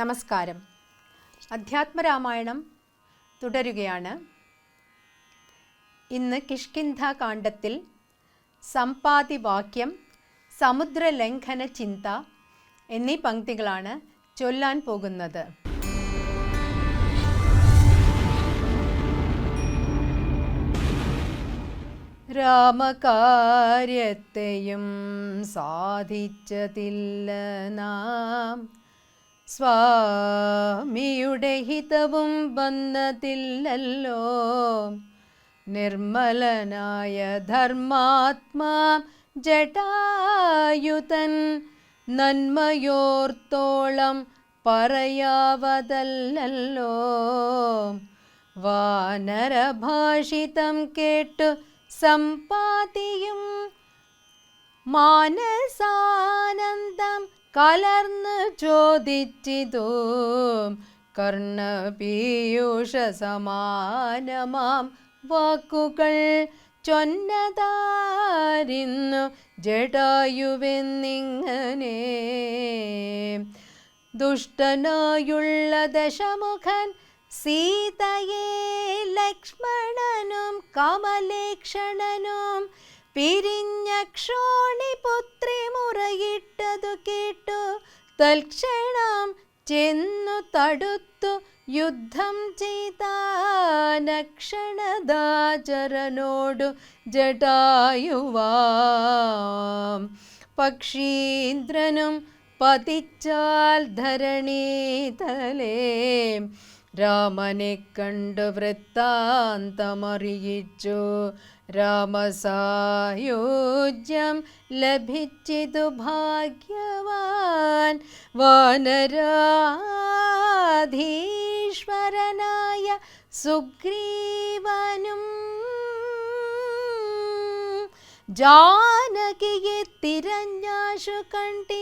നമസ്കാരം. അധ്യാത്മരാമായണം തുടരുകയാണ്. ഇന്ന് കിഷ്കിന്ധ കാണ്ഡത്തിൽ സമ്പാതിവാക്യം, സമുദ്രലംഘന ചിന്ത എന്നീ പംക്തികളാണ് ചൊല്ലാൻ പോകുന്നത്. രാമകാര്യത്തെയും സാധിച്ചതില്ല നാം, സ്വാമിയുടെ ഹിതവും വന്നതില്ലല്ലോ. നിർമ്മലനായ ധർമാത്മാ ജടായുതൻ നന്മയോർത്തോളം പറയാവതല്ലോ. വാനരഭാഷിതം കേട്ടു സമ്പാതിയും മാനസാനന്ദം കലർന്നു ചോദിച്ചിതു. കർണപീയൂഷ സമാനമാം വാക്കുകൾ ചൊന്നതാരിന്നു ജടായുവെന്നിങ്ങനെ. ദുഷ്ടനായുള്ള ദശമുഖൻ സീതയെ ലക്ഷ്മണനും കമലേക്ഷണനും പിരിഞ്ഞ ക്ഷോണിപുത്രി മുറയിട്ടതു കേട്ടു തൽക്ഷണം ചെന്നു തടുത്തു യുദ്ധം ചെയ്താനക്ഷണദാചരനോടു ജടായുവാം. പക്ഷീന്ദ്രനും പതിച്ചാൽ ധരണീതലേ, രാമനെ കണ്ടു വൃത്താന്തമറിയിച്ചു. രാമസായുജ്യം ലഭിച്ചിതു ഭാഗ്യവാൻ. വാനരാധീശ്വരനായ സുഗ്രീവനും ജാനകിയെ തിരഞ്ഞാശു കണ്ടിടുവാൻ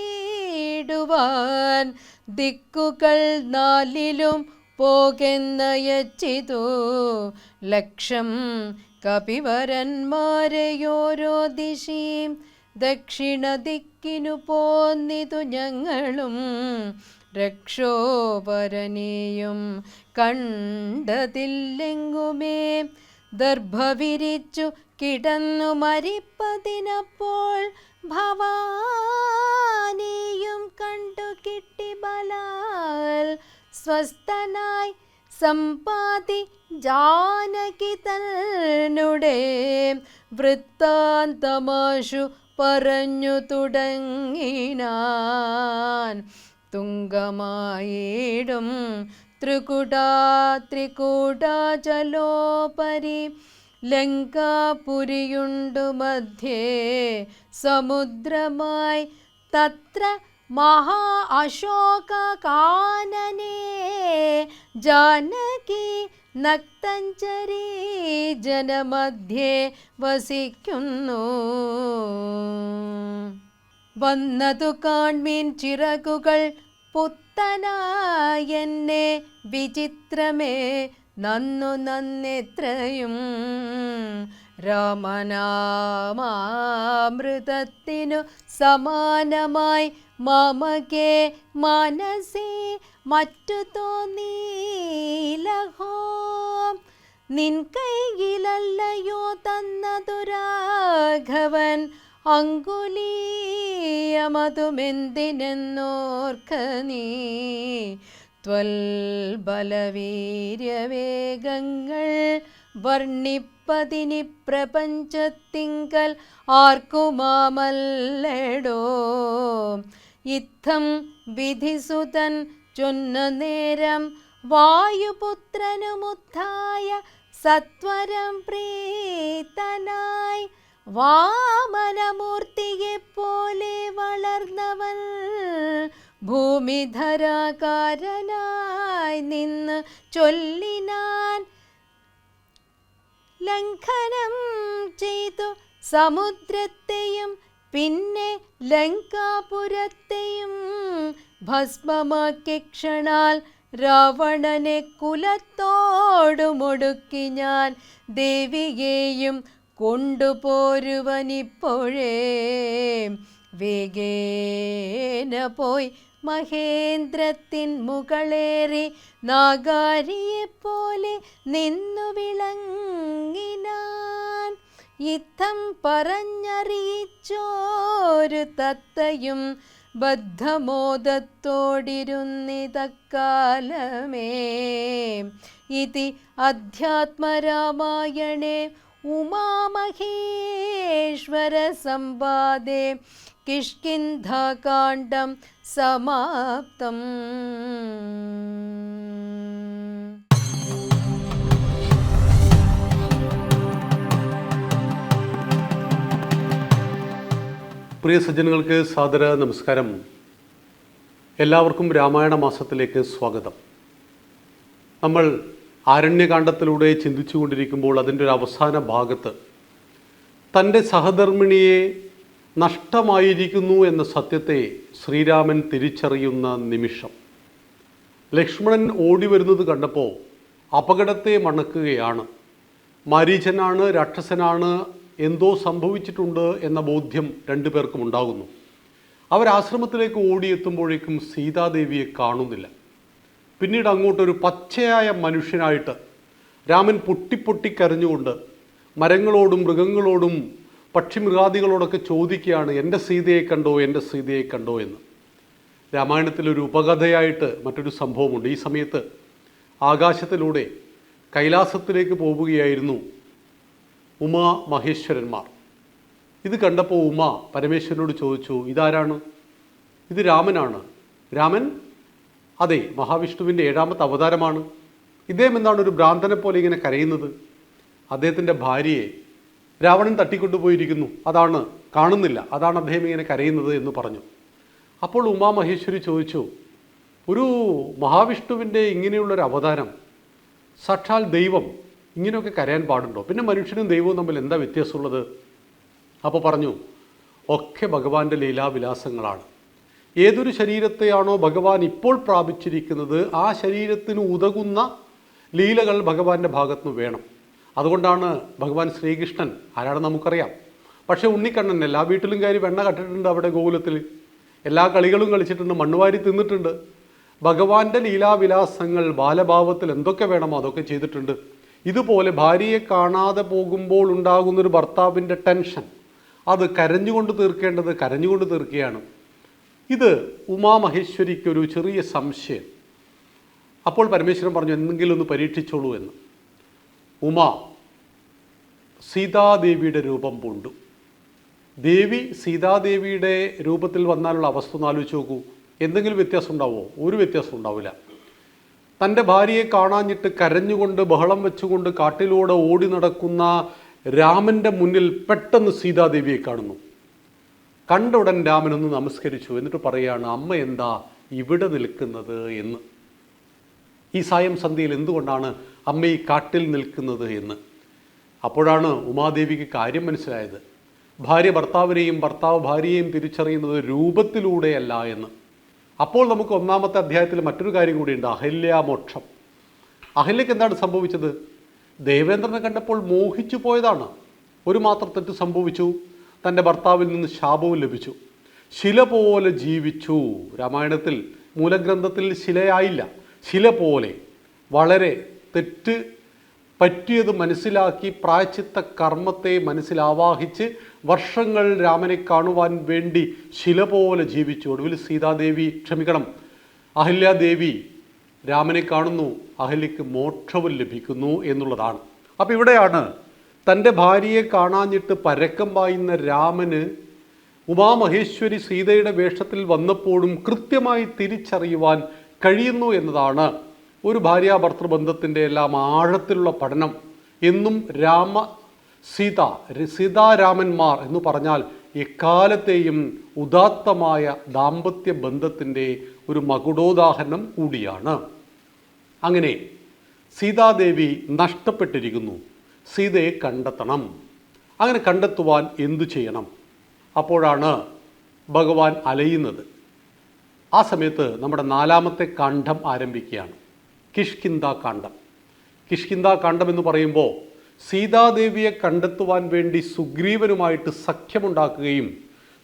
ദിക്കുകൾ നാലിലും പോകെന്നയച്ചിതു. ലക്ഷം കപിവരന്മാരെയോരോ ദിശയും ദക്ഷിണ ദിക്കിനു പോന്നിതു ഞങ്ങളും. രക്ഷോപരനെയും കണ്ടതില്ലെങ്ങുമേ, ദർഭ വിരിച്ചു കിടന്നു മരിപ്പതിനപ്പോൾ ഭവാനെയും കണ്ടു കിട്ടി ബലാൽ. സ്വസ്ഥനായി സമ്പാതി ജാനകി തന്നുടെ വൃത്താന്തമാശു പറഞ്ഞു തുടങ്ങിനാൻ. തുങ്കമായിടും ത്രികൂടാചലോപരി ലങ്കാപുരിയുണ്ടു മധ്യേ സമുദ്രമായി. തത്ര മഹാ അശോക കാനനേ ജാനകി നക്തഞ്ചരീ ജനമധ്യേ വസിക്കുന്നു. വന്നതു കാൺമീൻ ചിറകുകൾ പുത്തനായെന്നെ, വിചിത്രമേ നന്നു നന്നെത്രയും. രാമനാമാമൃതത്തിനു സമാനമായി മമകേ മനസേ മറ്റു തോന്നീലഹോ. നിൻ കൈയിലല്ലയോ തന്നതു രാഘവൻ അങ്കുലീയമതുമെന്തിനെന്നോർക്ക നീ. ത്വൽബലവീര്യവേഗങ്ങൾ വർണ്ണിപ്പതിനി പ്രപഞ്ചത്തിങ്കൽ ആർക്കുമാമല്ലടോ. ഇത്തം വിധിസുതൻ ചൊന്ന നേരം വായുപുത്രനുമുദ്ധായ സത്വരം പ്രീതനായി വാമനമൂർത്തിയെപ്പോലെ വളർന്നവൻ ഭൂമിധരാകാരനായി നിന്ന് ചൊല്ലിനാൻ. ലംഘനം ചെയ്തു സമുദ്രത്തെയും പിന്നെ ലങ്കാപുരത്തെയും ഭസ്മമാക്കി ക്ഷണാൽ രാവണനെ കുലത്തോടുമൊടുക്കി ഞാൻ. ദേവിയെയും കൊണ്ടുപോരുവനിപ്പോഴേ വേഗേന പോയി മഹേന്ദ്രത്തിൻ മുകളേറി നാഗാരിയെപ്പോലെ നിന്നു വിളങ്ങിനാൻ. യുദ്ധം പറഞ്ഞറിയിച്ചോരു തത്തയും ബദ്ധമോദത്തോടിരുന്നിതക്കാലമേ. ഇതി അധ്യാത്മരാമായണേ ഉമാമഹേശ്വര സംവാദേ കിഷ്കിന്ധാകാണ്ഡം സമാപ്തം. പ്രിയ സജ്ജനങ്ങൾക്ക് സാദര നമസ്കാരം. എല്ലാവർക്കും രാമായണ മാസത്തിലേക്ക് സ്വാഗതം. നമ്മൾ ആരണ്യകാണ്ഡത്തിലൂടെ ചിന്തിച്ചുകൊണ്ടിരിക്കുമ്പോൾ അതിൻ്റെ ഒരു അവസാന ഭാഗത്ത് തൻ്റെ സഹധർമ്മിണിയെ നഷ്ടമായിരിക്കുന്നു എന്ന സത്യത്തെ ശ്രീരാമൻ തിരിച്ചറിയുന്ന നിമിഷം, ലക്ഷ്മണൻ ഓടി വരുന്നത് കണ്ടപ്പോൾ അപകടത്തെ മണക്കുകയാണ്. മാരീചനാണ്, രാക്ഷസനാണ്, എന്തോ സംഭവിച്ചിട്ടുണ്ട് എന്ന ബോധ്യം രണ്ടു പേർക്കും ഉണ്ടാകുന്നു. അവരാശ്രമത്തിലേക്ക് ഓടിയെത്തുമ്പോഴേക്കും സീതാദേവിയെ കാണുന്നില്ല. പിന്നീട് അങ്ങോട്ടൊരു പച്ചയായ മനുഷ്യനായിട്ട് രാമൻ പൊട്ടിപ്പൊട്ടിക്കരഞ്ഞുകൊണ്ട് മരങ്ങളോടും മൃഗങ്ങളോടും പക്ഷിമൃഗാദികളോടൊക്കെ ചോദിക്കുകയാണ്, എൻ്റെ സീതയെ കണ്ടോ, എൻ്റെ സീതയെ കണ്ടോ എന്ന്. രാമായണത്തിലൊരു ഉപകഥയായിട്ട് മറ്റൊരു സംഭവമുണ്ട്. ഈ സമയത്ത് ആകാശത്തിലൂടെ കൈലാസത്തിലേക്ക് പോവുകയായിരുന്നു ഉമാ മഹേശ്വരന്മാർ. ഇത് കണ്ടപ്പോൾ ഉമ പരമേശ്വരനോട് ചോദിച്ചു, ഇതാരാണ്? ഇത് രാമനാണ്. രാമൻ? അതെ, മഹാവിഷ്ണുവിൻ്റെ 7ാമത്തെ അവതാരമാണ്. ഇദ്ദേഹം എന്താണ് ഒരു ഭ്രാന്തനെ പോലെ ഇങ്ങനെ കരയുന്നത്? അദ്ദേഹത്തിൻ്റെ ഭാര്യയെ രാവണൻ തട്ടിക്കൊണ്ടുപോയിരിക്കുന്നു, അതാണ് കാണുന്നില്ല, അതാണ് അദ്ദേഹം ഇങ്ങനെ കരയുന്നത് എന്ന് പറഞ്ഞു. അപ്പോൾ ഉമാ മഹേശ്വരി ചോദിച്ചു, ഒരു മഹാവിഷ്ണുവിൻ്റെ ഇങ്ങനെയുള്ളൊരു അവതാരം, സാക്ഷാൽ ദൈവം, ഇങ്ങനെയൊക്കെ കരയാൻ പാടുണ്ടോ? പിന്നെ മനുഷ്യനും ദൈവവും തമ്മിൽ എന്താ വ്യത്യാസമുള്ളത്? അപ്പോൾ പറഞ്ഞു, ഒക്കെ ഭഗവാന്റെ ലീലാവിലാസങ്ങളാണ്. ഏതൊരു ശരീരത്തെയാണോ ഭഗവാൻ ഇപ്പോൾ പ്രാപിച്ചിരിക്കുന്നത് ആ ശരീരത്തിന് ഉതകുന്ന ലീലകൾ ഭഗവാന്റെ ഭാഗത്തുനിന്ന് വേണം. അതുകൊണ്ടാണ് ഭഗവാൻ ശ്രീകൃഷ്ണൻ ആരാണെന്ന് നമുക്കറിയാം. പക്ഷേ ഉണ്ണിക്കണ്ണൻ എല്ലാ വീട്ടിലും കയറി വെണ്ണ കട്ടിട്ടുണ്ട്, അവിടെ ഗോകുലത്തിൽ എല്ലാ കളികളും കളിച്ചിട്ടുണ്ട്, മണ്ണുവാരി തിന്നിട്ടുണ്ട്. ഭഗവാന്റെ ലീലാവിലാസങ്ങൾ ബാലഭാവത്തിൽ എന്തൊക്കെ വേണമോ അതൊക്കെ ചെയ്തിട്ടുണ്ട്. ഇതുപോലെ ഭാര്യയെ കാണാതെ പോകുമ്പോൾ ഉണ്ടാകുന്നൊരു ഭർത്താവിൻ്റെ ടെൻഷൻ, അത് കരഞ്ഞുകൊണ്ട് തീർക്കേണ്ടത് കരഞ്ഞുകൊണ്ട് തീർക്കുകയാണ്. ഇത് ഉമാമഹേശ്വരിക്കൊരു ചെറിയ സംശയം. അപ്പോൾ പരമേശ്വരൻ പറഞ്ഞു, എന്തെങ്കിലും ഒന്ന് പരീക്ഷിച്ചോളൂ എന്ന്. ഉമ സീതാദേവിയുടെ രൂപം പൂണ്ടു. ദേവി സീതാദേവിയുടെ രൂപത്തിൽ വന്നാലുള്ള അവസ്ഥ ഒന്ന് ആലോചിച്ച് നോക്കൂ. എന്തെങ്കിലും വ്യത്യാസം ഉണ്ടാവുമോ? ഒരു വ്യത്യാസം ഉണ്ടാവില്ല. തൻ്റെ ഭാര്യയെ കാണാഞ്ഞിട്ട് കരഞ്ഞുകൊണ്ട് ബഹളം വെച്ചുകൊണ്ട് കാട്ടിലൂടെ ഓടി നടക്കുന്ന രാമൻ്റെ മുന്നിൽ പെട്ടെന്ന് സീതാദേവിയെ കാണുന്നു. കണ്ട ഉടൻ രാമനൊന്ന് നമസ്കരിച്ചു. എന്നിട്ട് പറയുകയാണ്, അമ്മ എന്താ ഇവിടെ നിൽക്കുന്നത് എന്ന്. ഈ സായം സന്ധ്യയിൽ എന്തുകൊണ്ടാണ് അമ്മ ഈ കാട്ടിൽ നിൽക്കുന്നത് എന്ന്. അപ്പോഴാണ് ഉമാദേവിക്ക് കാര്യം മനസ്സിലായത്. ഭാര്യ ഭർത്താവിനെയും ഭർത്താവ് ഭാര്യയെയും തിരിച്ചറിയുന്നത് രൂപത്തിലൂടെയല്ല എന്ന്. അപ്പോൾ നമുക്ക് 1-ാമത്തെ അധ്യായത്തിൽ മറ്റൊരു കാര്യം കൂടിയുണ്ട്, അഹല്യാമോക്ഷം. അഹല്യക്ക് എന്താണ് സംഭവിച്ചത്? ദേവേന്ദ്രനെ കണ്ടപ്പോൾ മോഹിച്ചു പോയതാണ്. ഒരു മാത്രം തെറ്റ് സംഭവിച്ചു, തൻ്റെ ഭർത്താവിൽ നിന്ന് ശാപവും ലഭിച്ചു. ശില പോലെ ജീവിച്ചു. രാമായണത്തിൽ മൂലഗ്രന്ഥത്തിൽ ശിലയായില്ല, ശില പോലെ വളരെ തെറ്റ് പറ്റിയത് മനസ്സിലാക്കി പ്രായശ്ചിത്ത കർമ്മത്തെ മനസ്സിലാവാഹിച്ച് വർഷങ്ങൾ രാമനെ കാണുവാൻ വേണ്ടി ശില പോലെ ജീവിച്ചു. ഒടുവിൽ അഹല്യാദേവി രാമനെ കാണുന്നു, അഹല്യക്ക് മോക്ഷവും ലഭിക്കുന്നു എന്നുള്ളതാണ്. അപ്പം ഇവിടെയാണ് തൻ്റെ ഭാര്യയെ കാണാഞ്ഞിട്ട് പരക്കം പായുന്ന രാമന് ഉമാമഹേശ്വരി സീതയുടെ വേഷത്തിൽ വന്നപ്പോഴും കൃത്യമായി തിരിച്ചറിയുവാൻ കഴിയുന്നു എന്നതാണ് ഒരു ഭാര്യാഭർത്തൃബന്ധത്തിൻ്റെ എല്ലാം ആഴത്തിലുള്ള പഠനം. എന്നും സീതാരാമന്മാർ എന്ന് പറഞ്ഞാൽ എക്കാലത്തെയും ഉദാത്തമായ ദാമ്പത്യ ബന്ധത്തിൻ്റെ ഒരു മകുടോദാഹരണം കൂടിയാണ്. അങ്ങനെ സീതാദേവി നഷ്ടപ്പെട്ടിരിക്കുന്നു, സീതയെ കണ്ടെത്തണം. അങ്ങനെ കണ്ടെത്തുവാൻ എന്തു ചെയ്യണം? അപ്പോഴാണ് ഭഗവാൻ അലയുന്നത്. ആ സമയത്ത് നമ്മുടെ 4-ാമത്തെ കാണ്ഡം ആരംഭിക്കുകയാണ്, കിഷ്കിന്ധാകാണ്ഡം. കിഷ്കിന്ധാകാണ്ഡം എന്ന് പറയുമ്പോൾ സീതാദേവിയെ കണ്ടെത്തുവാൻ വേണ്ടി സുഗ്രീവനുമായിട്ട് സഖ്യമുണ്ടാക്കുകയും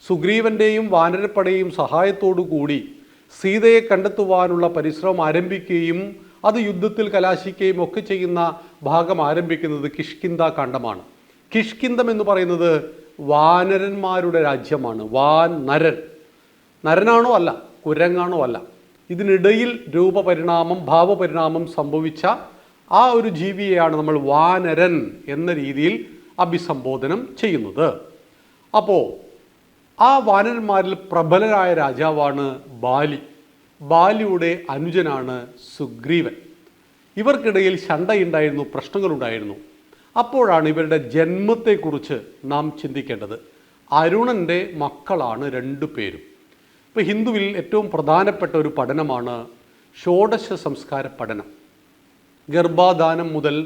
സുഗ്രീവൻ്റെയും വാനരപ്പടയും സഹായത്തോടു കൂടി സീതയെ കണ്ടെത്തുവാനുള്ള പരിശ്രമം ആരംഭിക്കുകയും അത് യുദ്ധത്തിൽ കലാശിക്കുകയും ഒക്കെ ചെയ്യുന്ന ഭാഗം ആരംഭിക്കുന്നത് കിഷ്കിന്ത കാണ്ഡമാണ്. കിഷ്കിന്ധം എന്ന് പറയുന്നത് വാനരന്മാരുടെ രാജ്യമാണ്. നരൻ, നരനാണോ അല്ല, കുരങ്ങാണോ അല്ല, ഇതിനിടയിൽ രൂപപരിണാമം ഭാവപരിണാമം സംഭവിച്ച ആ ഒരു ജീവിയെയാണ് നമ്മൾ വാനരൻ എന്ന രീതിയിൽ അഭിസംബോധനം ചെയ്യുന്നത്. അപ്പോൾ ആ വാനരന്മാരിൽ പ്രബലനായ രാജാവാണ് ബാലി. ബാലിയുടെ അനുജനാണ് സുഗ്രീവൻ. ഇവർക്കിടയിൽ ശണ്ടയുണ്ടായിരുന്നു, പ്രശ്നങ്ങളുണ്ടായിരുന്നു. അപ്പോഴാണ് ഇവരുടെ ജന്മത്തെക്കുറിച്ച് നാം ചിന്തിക്കേണ്ടത്. അരുണൻ്റെ മക്കളാണ് രണ്ടു പേരും. ഇപ്പോൾ ഹിന്ദുവിൽ ഏറ്റവും പ്രധാനപ്പെട്ട ഒരു പഠനമാണ് ഷോഡശ സംസ്കാര പഠനം. ഗർഭാധാനം മുതൽ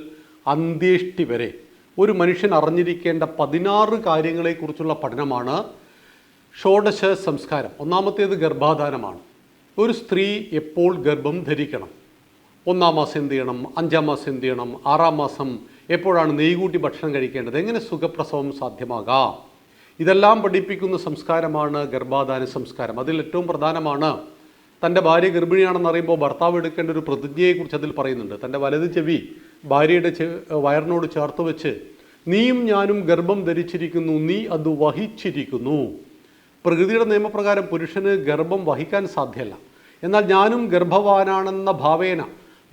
അന്ത്യേഷ്ടി വരെ ഒരു മനുഷ്യൻ അറിഞ്ഞിരിക്കേണ്ട 16 കാര്യങ്ങളെക്കുറിച്ചുള്ള പഠനമാണ് ഷോഡശ സംസ്കാരം. ഒന്നാമത്തേത് ഗർഭാധാനമാണ്. ഒരു സ്ത്രീ എപ്പോൾ ഗർഭം ധരിക്കണം, 1-ാം മാസം എന്ത് ചെയ്യണം, 5-ാം മാസം എന്ത് ചെയ്യണം, 6-ാം മാസം എപ്പോഴാണ് നെയ്കൂട്ടി ഭക്ഷണം കഴിക്കേണ്ടത്, എങ്ങനെ സുഖപ്രസവം സാധ്യമാകാം, ഇതെല്ലാം പഠിപ്പിക്കുന്ന സംസ്കാരമാണ് ഗർഭാധാന സംസ്കാരം. അതിൽ ഏറ്റവും പ്രധാനമാണ് തൻ്റെ ഭാര്യ ഗർഭിണിയാണെന്ന് അറിയുമ്പോൾ ഭർത്താവ് എടുക്കേണ്ട ഒരു പ്രതിജ്ഞയെക്കുറിച്ച് അതിൽ പറയുന്നുണ്ട്. തൻ്റെ വലത് ചെവി ഭാര്യയുടെ വയറിനോട് ചേർത്ത് വെച്ച് നീയും ഞാനും ഗർഭം ധരിച്ചിരിക്കുന്നു, നീ അത് വഹിച്ചിരിക്കുന്നു. പ്രകൃതിയുടെ നിയമപ്രകാരം പുരുഷന് ഗർഭം വഹിക്കാൻ സാധ്യമല്ല. എന്നാൽ ഞാനും ഗർഭവാനാണെന്ന ഭാവേന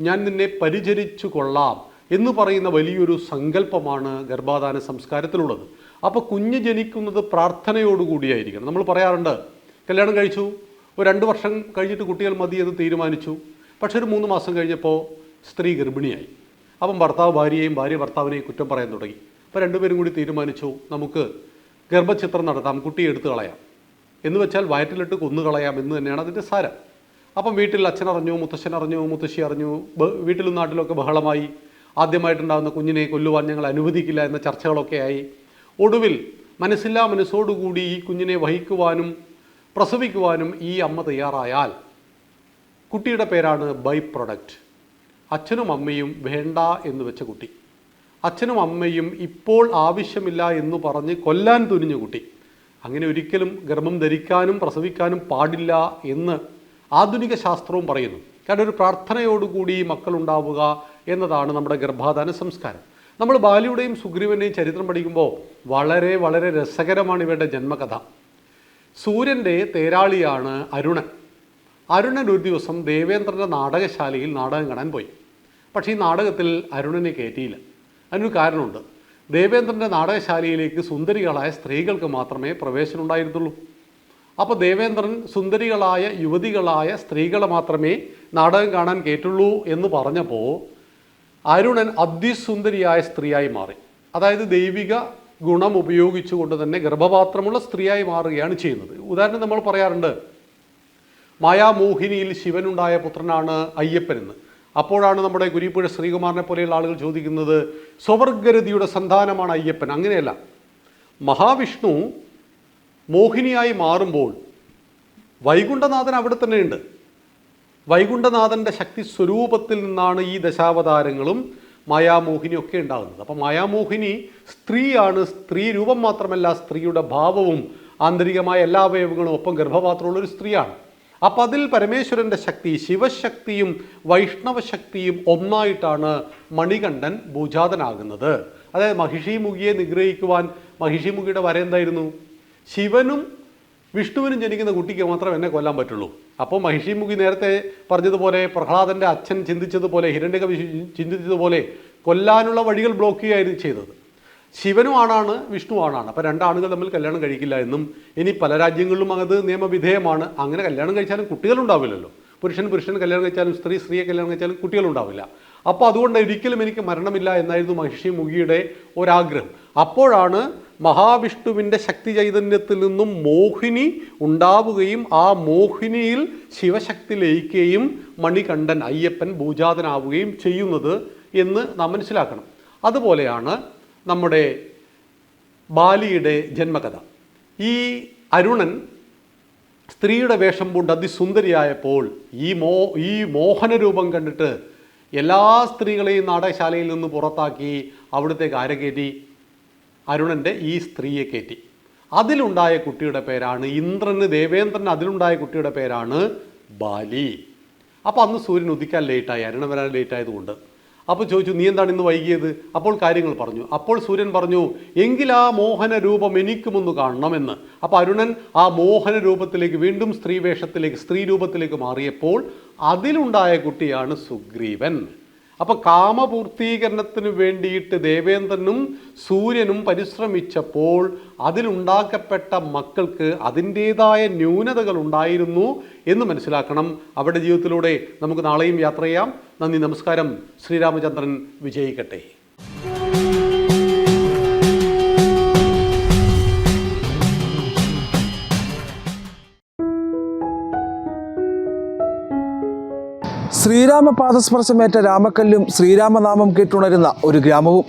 ഞാൻ നിന്നെ പരിചരിച്ചു കൊള്ളാം എന്ന് പറയുന്ന വലിയൊരു സങ്കല്പമാണ് ഗർഭാധാന സംസ്കാരത്തിലുള്ളത്. അപ്പോൾ കുഞ്ഞ് ജനിക്കുന്നത് പ്രാർത്ഥനയോടുകൂടിയായിരിക്കണം. നമ്മൾ പറയാറുണ്ട്, കല്യാണം കഴിച്ചു, ഒരു 2 വർഷം കഴിഞ്ഞിട്ട് കുട്ടികൾ മതി എന്ന് തീരുമാനിച്ചു. പക്ഷേ ഒരു 3 മാസം കഴിഞ്ഞപ്പോൾ സ്ത്രീ ഗർഭിണിയായി. അപ്പം ഭർത്താവ് ഭാര്യയെയും ഭാര്യ ഭർത്താവിനെയും കുറ്റം പറയാൻ തുടങ്ങി. അപ്പോൾ രണ്ടുപേരും കൂടി തീരുമാനിച്ചു, നമുക്ക് ഗർഭചിത്രം നടത്താം, കുട്ടിയെ എടുത്തു കളയാം, എന്ന് വെച്ചാൽ വയറ്റിലിട്ട് കൊന്നുകളയാം എന്ന് തന്നെയാണ് അതിൻ്റെ സാരം. അപ്പം വീട്ടിൽ അച്ഛൻ അറിഞ്ഞു, മുത്തശ്ശൻ അറിഞ്ഞു, മുത്തശ്ശി അറിഞ്ഞു, വീട്ടിലും നാട്ടിലൊക്കെ ബഹളമായി. ആദ്യമായിട്ടുണ്ടാകുന്ന കുഞ്ഞിനെ കൊല്ലുവാൻ ഞങ്ങൾ അനുവദിക്കില്ല എന്ന ചർച്ചകളൊക്കെ ആയി. ഒടുവിൽ മനസ്സില്ലാ മനസ്സോടുകൂടി ഈ കുഞ്ഞിനെ വഹിക്കുവാനും പ്രസവിക്കുവാനും ഈ അമ്മ തയ്യാറായാൽ കുട്ടിയുടെ പേരാണ് ബൈ പ്രൊഡക്റ്റ്. അച്ഛനും അമ്മയും വേണ്ട എന്ന് വെച്ച കുട്ടി, അച്ഛനും അമ്മയും ഇപ്പോൾ ആവശ്യമില്ല എന്ന് പറഞ്ഞ് കൊല്ലാൻ തുനിഞ്ഞ കുട്ടി. അങ്ങനെ ഒരിക്കലും ഗർഭം ധരിക്കാനും പ്രസവിക്കാനും പാടില്ല എന്ന് ആധുനിക ശാസ്ത്രവും പറയുന്നു. കാരണം ഒരു പ്രാർത്ഥനയോടുകൂടി മക്കളുണ്ടാവുക എന്നതാണ് നമ്മുടെ ഗർഭാധാന സംസ്കാരം. നമ്മൾ ബാലിയുടെയും സുഗ്രീവൻ്റെയും ചരിത്രം പഠിക്കുമ്പോൾ വളരെ വളരെ രസകരമാണ് ഇവരുടെ ജന്മകഥ. സൂര്യൻ്റെ തേരാളിയാണ് അരുണൻ. അരുണൻ ഒരു ദിവസം ദേവേന്ദ്രൻ്റെ നാടകശാലയിൽ നാടകം കാണാൻ പോയി. പക്ഷേ ഈ നാടകത്തിൽ അരുണനെ കയറ്റിയില്ല. അതിനൊരു കാരണമുണ്ട്. ദേവേന്ദ്രൻ്റെ നാടകശാലയിലേക്ക് സുന്ദരികളായ സ്ത്രീകൾക്ക് മാത്രമേ പ്രവേശനം ഉണ്ടായിരുന്നുള്ളൂ. അപ്പോൾ ദേവേന്ദ്രൻ സുന്ദരികളായ യുവതികളായ സ്ത്രീകളെ മാത്രമേ നാടകം കാണാൻ കേട്ടുള്ളൂ എന്ന് പറഞ്ഞപ്പോൾ അരുണൻ അതിസുന്ദരിയായ സ്ത്രീയായി മാറി. അതായത് ദൈവിക ഗുണം ഉപയോഗിച്ചുകൊണ്ട് തന്നെ ഗർഭപാത്രമുള്ള സ്ത്രീയായി മാറുകയാണ് ചെയ്യുന്നത്. ഉദാഹരണം നമ്മൾ പറയാറുണ്ട്, മായാമോഹിനിയിൽ ശിവനുണ്ടായ പുത്രനാണ് അയ്യപ്പൻ എന്ന്. അപ്പോഴാണ് നമ്മുടെ കുരിപ്പുഴ ശ്രീകുമാറിനെ പോലെയുള്ള ആളുകൾ ചോദിക്കുന്നത്, സ്വവർഗരതിയുടെ സന്താനമാണ് അയ്യപ്പൻ. അങ്ങനെയല്ല, മഹാവിഷ്ണു മോഹിനിയായി മാറുമ്പോൾ വൈകുണ്ഠനാഥൻ അവിടെ തന്നെയുണ്ട്. വൈകുണ്ഠനാഥൻ്റെ ശക്തി സ്വരൂപത്തിൽ നിന്നാണ് ഈ ദശാവതാരങ്ങളും മായാമോഹിനിയൊക്കെ ഉണ്ടാകുന്നത്. അപ്പം മായാമോഹിനി സ്ത്രീയാണ്. സ്ത്രീ രൂപം മാത്രമല്ല, സ്ത്രീയുടെ ഭാവവും ആന്തരികമായ എല്ലാ അവയവങ്ങളും ഒപ്പം ഗർഭപാത്രമുള്ളൊരു സ്ത്രീയാണ്. അപ്പം അതിൽ പരമേശ്വരൻ്റെ ശക്തി, ശിവശക്തിയും വൈഷ്ണവശക്തിയും ഒന്നായിട്ടാണ് മണികണ്ഠൻ ഭൂജാതനാകുന്നത്. അതായത് മഹിഷിമുഖിയെ നിഗ്രഹിക്കുവാൻ മഹിഷിമുഖിയുടെ വര എന്തായിരുന്നു? ശിവനും വിഷ്ണുവിനും ജനിക്കുന്ന കുട്ടിക്ക് മാത്രം എന്നെ കൊല്ലാൻ പറ്റുള്ളൂ. അപ്പോൾ മഹിഷിമുഖി നേരത്തെ പറഞ്ഞതുപോലെ, പ്രഹ്ലാദൻ്റെ അച്ഛൻ ചിന്തിച്ചതുപോലെ, ഹിരണ്യകവി ചിന്തിച്ചതുപോലെ കൊല്ലാനുള്ള വഴികൾ ബ്ലോക്ക് ചെയ്യുകയായിരുന്നു ചെയ്തത്. ശിവനും ആണാണ്, വിഷ്ണു ആണാണ്. അപ്പോൾ 2 ആണുകൾ തമ്മിൽ കല്യാണം കഴിക്കില്ല എന്നും, ഇനി പല രാജ്യങ്ങളിലും അത് നിയമവിധേയമാണ്. അങ്ങനെ കല്യാണം കഴിച്ചാലും കുട്ടികളുണ്ടാവില്ലല്ലോ. പുരുഷൻ കല്യാണം കഴിച്ചാലും സ്ത്രീയെ കല്യാണം കഴിച്ചാലും കുട്ടികളുണ്ടാവില്ല. അപ്പോൾ അതുകൊണ്ട് ഒരിക്കലും എനിക്ക് മരണമില്ല എന്നായിരുന്നു മഹിഷിമുഖിയുടെ ഒരാഗ്രഹം. അപ്പോഴാണ് മഹാവിഷ്ണുവിൻ്റെ ശക്തി ചൈതന്യത്തിൽ നിന്നും മോഹിനി ഉണ്ടാവുകയും ആ മോഹിനിയിൽ ശിവശക്തി ലയിക്കുകയും മണികണ്ഠൻ അയ്യപ്പൻ ഭൂജാതനാവുകയും ചെയ്യുന്നത് എന്ന് നാം മനസ്സിലാക്കണം. അതുപോലെയാണ് നമ്മുടെ ബാലിയുടെ ജന്മകഥ. ഈ അരുണൻ സ്ത്രീയുടെ വേഷം പൂണ്ട് അതിസുന്ദരിയായപ്പോൾ ഈ മോഹനരൂപം കണ്ടിട്ട് എല്ലാ സ്ത്രീകളെയും നാടകശാലയിൽ നിന്ന് പുറത്താക്കി അവിടുത്തേക്ക് ആരെ കയറ്റി? അരുണൻ്റെ ഈ സ്ത്രീയെ കയറ്റി. അതിലുണ്ടായ കുട്ടിയുടെ പേരാണ് ഇന്ദ്രന്, ദേവേന്ദ്രന് അതിലുണ്ടായ കുട്ടിയുടെ പേരാണ് ബാലി. അപ്പോൾ അന്ന് സൂര്യൻ ഉദിക്കാൻ ലേറ്റായി, അരുണൻ വരാൻ ലേറ്റ് ആയതുകൊണ്ട്. അപ്പോൾ ചോദിച്ചു, നീ എന്താണ് ഇന്ന് വൈകിയത്? അപ്പോൾ കാര്യങ്ങൾ പറഞ്ഞു. അപ്പോൾ സൂര്യൻ പറഞ്ഞു, എങ്കിൽ ആ മോഹന രൂപം എനിക്കുമൊന്ന് കാണണമെന്ന്. അപ്പോൾ അരുണൻ ആ മോഹന രൂപത്തിലേക്ക്, വീണ്ടും സ്ത്രീ രൂപത്തിലേക്ക് മാറിയപ്പോൾ അതിലുണ്ടായ കുട്ടിയാണ് സുഗ്രീവൻ. അപ്പോൾ കാമപൂർത്തീകരണത്തിന് വേണ്ടിയിട്ട് ദേവേന്ദ്രനും സൂര്യനും പരിശ്രമിച്ചപ്പോൾ അതിലുണ്ടാക്കപ്പെട്ട മക്കൾക്ക് അതിൻ്റേതായ ന്യൂനതകൾ ഉണ്ടായിരുന്നു എന്ന് മനസ്സിലാക്കണം. അവരുടെ ജീവിതത്തിലൂടെ നമുക്ക് നാളെയും യാത്ര ചെയ്യാം. നന്ദി, നമസ്കാരം. ശ്രീരാമചന്ദ്രൻ വിജയിക്കട്ടെ. ശ്രീരാമ പാദസ്പർശമേറ്റ രാമക്കല്ലും ശ്രീരാമനാമം കേട്ടുണരുന്ന ഒരു ഗ്രാമവും.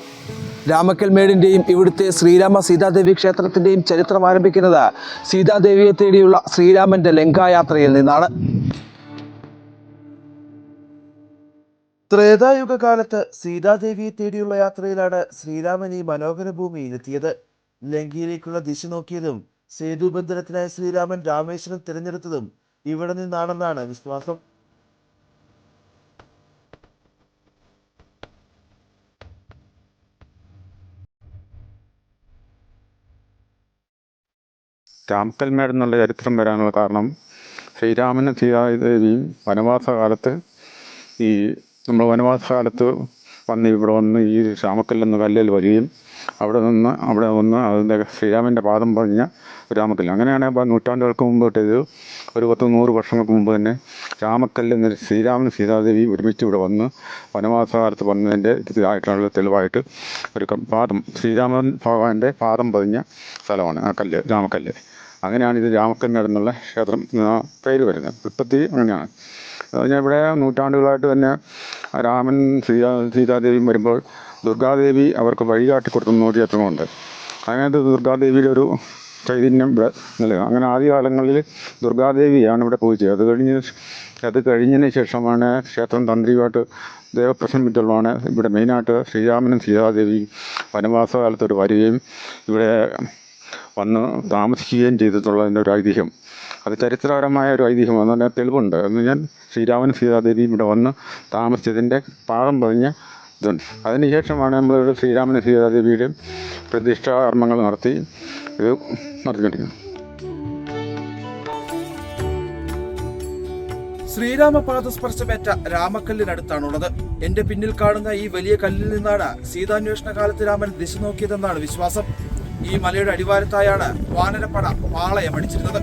രാമക്കൽമേടിൻ്റെയും ഇവിടുത്തെ ശ്രീരാമ സീതാദേവി ക്ഷേത്രത്തിൻ്റെയും ചരിത്രം ആരംഭിക്കുന്നത് സീതാദേവിയെ തേടിയുള്ള ശ്രീരാമൻ്റെ ലങ്കായാത്രയിൽ നിന്നാണ്. ത്രേതായുഗ കാലത്ത് സീതാദേവിയെ തേടിയുള്ള യാത്രയിലാണ് ശ്രീരാമൻ ഈ മനോഹര ഭൂമിയിലെത്തിയത്. ലങ്കയിലേക്കുള്ള ദിശ നോക്കിയതും സേതുബന്ധനത്തിനായി ശ്രീരാമൻ രാമേശ്വരം തിരഞ്ഞെടുത്തതും ഇവിടെ നിന്നാണെന്നാണ് വിശ്വാസം. രാമക്കൽമേട് എന്നുള്ള ചരിത്രം വരാനുള്ള കാരണം, ശ്രീരാമനും സീതാദേവിയും വനവാസകാലത്ത് നമ്മൾ വനവാസകാലത്ത് ഇവിടെ വന്ന് ഈ രാമക്കല്ലെന്ന കല്ലിൽ വരികയും അവിടെ വന്ന് അതിൻ്റെ ശ്രീരാമൻ്റെ പാദം പതിഞ്ഞ രാമക്കല്ല്. അങ്ങനെയാണ് നൂറ്റാണ്ടുകൾക്ക് മുമ്പ് തൊട്ടത്. ഒരു 100 വർഷങ്ങൾക്ക് മുമ്പ് തന്നെ രാമക്കല്ല് എന്ന ശ്രീരാമനും സീതാദേവിയും ഒരുമിച്ച് ഇവിടെ വന്ന് വനവാസകാലത്ത് വന്നതിൻ്റെ ഇതായിട്ടുള്ള തെളിവായിട്ട് ഒരു പാദം, ശ്രീരാമൻ ഭഗവാന്റെ പാദം പതിഞ്ഞ സ്ഥലമാണ് ആ കല്ല്, രാമക്കല്ല്. അങ്ങനെയാണ് ഇത് രാമക്കൽമേട് എന്നുള്ള ക്ഷേത്രം പേര് വരുന്നത്. ഉൽപ്പത്തി അങ്ങനെയാണ്. ഞാൻ ഇവിടെ നൂറ്റാണ്ടുകളായിട്ട് തന്നെ രാമൻ സീതാദേവിയും വരുമ്പോൾ ദുർഗാദേവി അവർക്ക് വഴികാട്ടി കൊടുക്കുന്ന ഒരു ക്ഷേത്രമുണ്ട്. അതിനകത്ത് ദുർഗാദേവിയുടെ ഒരു ചൈതന്യം ഇവിടെ നിലനിൽക്കുക. അങ്ങനെ ആദ്യകാലങ്ങളിൽ ദുർഗാദേവിയാണ് ഇവിടെ പൂജിച്ചത്. അത് കഴിഞ്ഞതിന് ശേഷമാണ് ക്ഷേത്രം തന്ത്രിയുമായിട്ട് ദേവപ്രശ്നം വിറ്റുള്ളതാണ് ഇവിടെ മെയിനായിട്ട് ശ്രീരാമനും സീതാദേവിയും വനവാസകാലത്തോട് വരികയും ഇവിടെ വന്ന് താമസിക്കുകയും ചെയ്തിട്ടുള്ളതിൻ്റെ ഒരു ഐതിഹ്യം. അത് ചരിത്രപരമായ ഒരു ഐതിഹ്യം. അതിന് തെളിവുണ്ട്. എന്ന് ഞാൻ ശ്രീരാമനും സീതാദേവിയും ഇവിടെ വന്ന് താമസിച്ചതിൻ്റെ പാദം പതിഞ്ഞ ഇതുണ്ട്. അതിനുശേഷമാണ് നമ്മളിവിടെ ശ്രീരാമനും സീതാദേവിയുടെയും പ്രതിഷ്ഠാ കർമ്മങ്ങൾ നടത്തിക്കൊണ്ടിരിക്കുന്നത്. ശ്രീരാമ പാദസ്പർശമേറ്റ രാമക്കല്ലിനടുത്താണുള്ളത്. എന്റെ പിന്നിൽ കാണുന്ന ഈ വലിയ കല്ലിൽ നിന്നാണ് സീതാന്വേഷണ കാലത്ത് രാമൻ ദിശ നോക്കിയതെന്നാണ് വിശ്വാസം. ഈ മലയുടെ അടിവാരത്തായാണ് വാനരപ്പട പാളയമടിച്ചിരുന്നത്.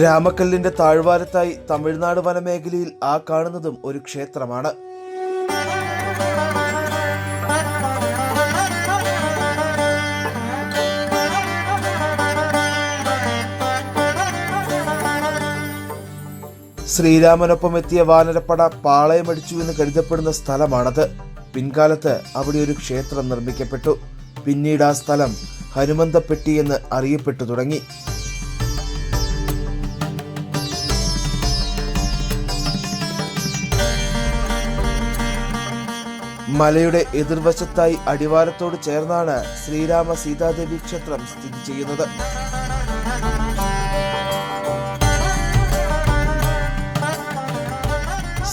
രാമക്കല്ലിന്റെ താഴ്വാരത്തായി തമിഴ്നാട് വനമേഖലയിൽ ആ കാണുന്നതും ഒരു ക്ഷേത്രമാണ്. ശ്രീരാമനൊപ്പം എത്തിയ വാനരപ്പട പാളയമടിച്ചു എന്ന് കരുതപ്പെടുന്ന സ്ഥലമാണത്. പിൻകാലത്ത് അവിടെ ഒരു ക്ഷേത്രം നിർമ്മിക്കപ്പെട്ടു. പിന്നീട് ആ സ്ഥലം ഹനുമന്തപ്പെട്ടി എന്ന് അറിയപ്പെട്ടു തുടങ്ങി. മലയുടെ എതിർവശത്തായി അടിവാരത്തോട് ചേർന്നാണ് ശ്രീരാമ സീതാദേവി ക്ഷേത്രം സ്ഥിതി ചെയ്യുന്നത്.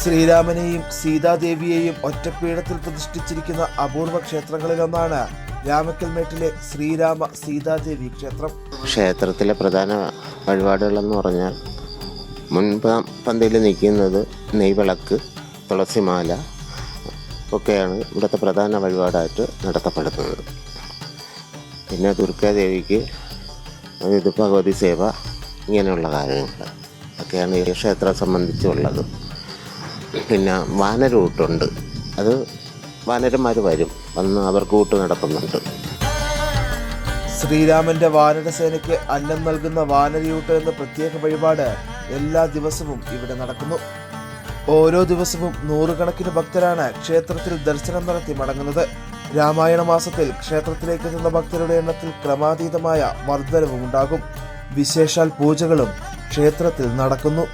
ശ്രീരാമനെയും സീതാദേവിയെയും ഒറ്റപ്പീഠത്തിൽ പ്രതിഷ്ഠിച്ചിരിക്കുന്ന അപൂർവ ക്ഷേത്രങ്ങളിലൊന്നാണ് രാമക്കൽമേട്ടിലെ ശ്രീരാമ സീതാദേവി ക്ഷേത്രം. ക്ഷേത്രത്തിലെ പ്രധാന വഴിപാടുകളെന്ന് പറഞ്ഞാൽ മുൻപാം പന്തിയിൽ നിൽക്കുന്നത് നെയ്വിളക്ക്, തുളസിമാല ഒക്കെയാണ് ഇവിടുത്തെ പ്രധാന വഴിപാടായിട്ട് നടത്തപ്പെടുന്നത്. പിന്നെ ദുർഗാദേവിക്ക് ഇത് ഭഗവതി സേവ, ഇങ്ങനെയുള്ള കാര്യങ്ങൾ ഒക്കെയാണ് ഈ ക്ഷേത്രം സംബന്ധിച്ചുള്ളത്. പിന്നെ വാനരൂട്ടുണ്ട്. അത് വാനരന്മാർ വന്ന് അവർക്ക് കൂട്ട് നടത്തുന്നുണ്ട്. ശ്രീരാമന്റെ വാനരസേനയ്ക്ക് അന്നം നൽകുന്ന വാനരയൂട്ട് എന്ന പ്രത്യേക വഴിപാട് എല്ലാ ദിവസവും ഇവിടെ നടക്കുന്നു. ഓരോ ദിവസവും 100 കണക്കിന് ഭക്തരാണ് ക്ഷേത്രത്തിൽ ദർശനം നടത്തി മടങ്ങുന്നത്. രാമായണ മാസത്തിൽ ക്ഷേത്രത്തിലേക്ക് എത്തുന്ന ഭക്തരുടെ എണ്ണത്തിൽ ക്രമാതീതമായ വർധനവും ഉണ്ടാകും. വിശേഷാൽ പൂജകളും ക്ഷേത്രത്തിൽ നടക്കുന്നു.